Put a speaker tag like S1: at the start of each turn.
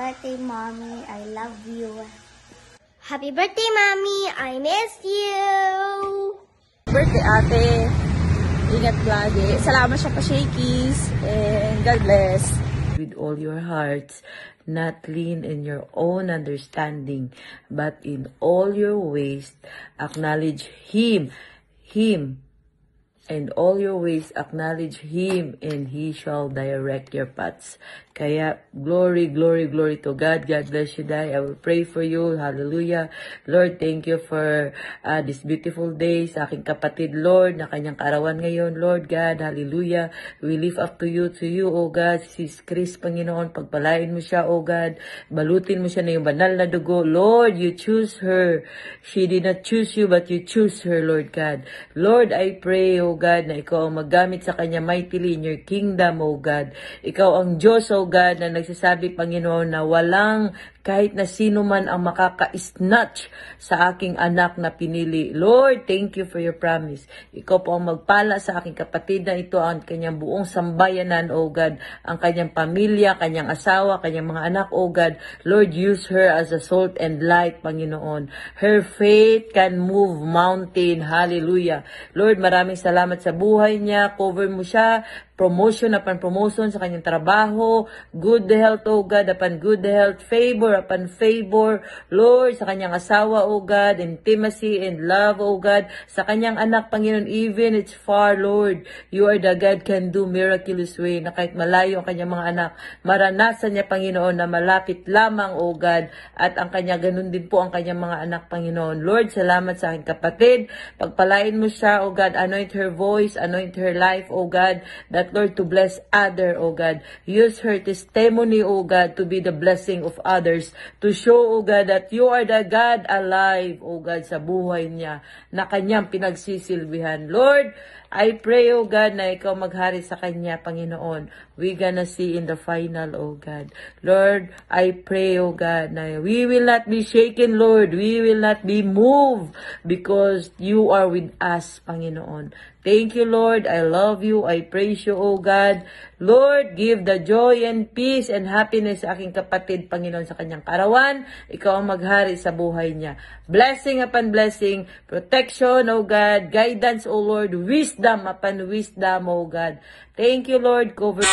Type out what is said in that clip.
S1: birthday, Mommy. I love you. Happy birthday, Mommy. I miss you.
S2: Birthday, ate. Ingat lagi. Salamat siya pa, Shakies. And God bless. With all your hearts, not lean in your own understanding, but in all your ways, acknowledge Him, and all your ways acknowledge Him, and He shall direct your paths. Kaya, glory, glory, glory to God. God bless you, Day. I will pray for you. Hallelujah. Lord, thank you for this beautiful day sa aking kapatid, Lord, na kanyang kaarawan ngayon, Lord God. Hallelujah. We lift up to you, oh God. Sis Chris, Panginoon, pagpalain mo siya, oh God. Balutin mo siya na yung banal na dugo. Lord, you choose her. She did not choose you, but you choose her, Lord God. Lord, I pray, oh God, na ikaw ang maggamit sa kanya mightily in your kingdom, oh God. Ikaw ang Diyos, oh God, na nagsasabi, Panginoon, na walang kahit na sino man ang makaka-snatch sa aking anak na pinili. Lord, thank you for your promise. Ikaw po ang magpala sa aking kapatid na ito, ang kanyang buong sambayanan, oh God, ang kanyang pamilya, kanyang asawa, kanyang mga anak, oh God. Lord, use her as a salt and light, Panginoon. Her faith can move mountain. Hallelujah. Lord, maraming salamat sa buhay niya. Cover mo siya. Promotion upon promotion sa kanyang trabaho, good health, oh God, upon good health, favor upon favor, Lord, sa kanyang asawa, oh God, intimacy and love, oh God, sa kanyang anak, Panginoon, even it's far, Lord, you are the God can do miraculous way, na kahit malayo ang kanyang mga anak, maranasan niya, Panginoon, na malapit lamang, oh God, at ang kanya, ganun din po ang kanyang mga anak, Panginoon. Lord, salamat sa aking kapatid, pagpalain mo siya, oh God, anoint her voice, anoint her life, oh God, that Lord, to bless other, oh God. Use her testimony, oh God, to be the blessing of others. To show, oh God, that you are the God alive, oh God, sa buhay niya, na kanyang pinagsisilbihan. Lord, I pray, oh God, na ikaw maghari sa kanya, Panginoon. We gonna see in the final, oh God. Lord, I pray, oh God, na we will not be shaken, Lord. We will not be moved because you are with us, Panginoon. Thank you, Lord. I love you. I praise you, oh God. Lord, give the joy and peace and happiness sa aking kapatid, Panginoon, sa kanyang kaarawan. Ikaw ang maghari sa buhay niya. Blessing upon blessing, protection, oh God, guidance, oh Lord, wisdom upon wisdom, oh God. Thank you, Lord. Cover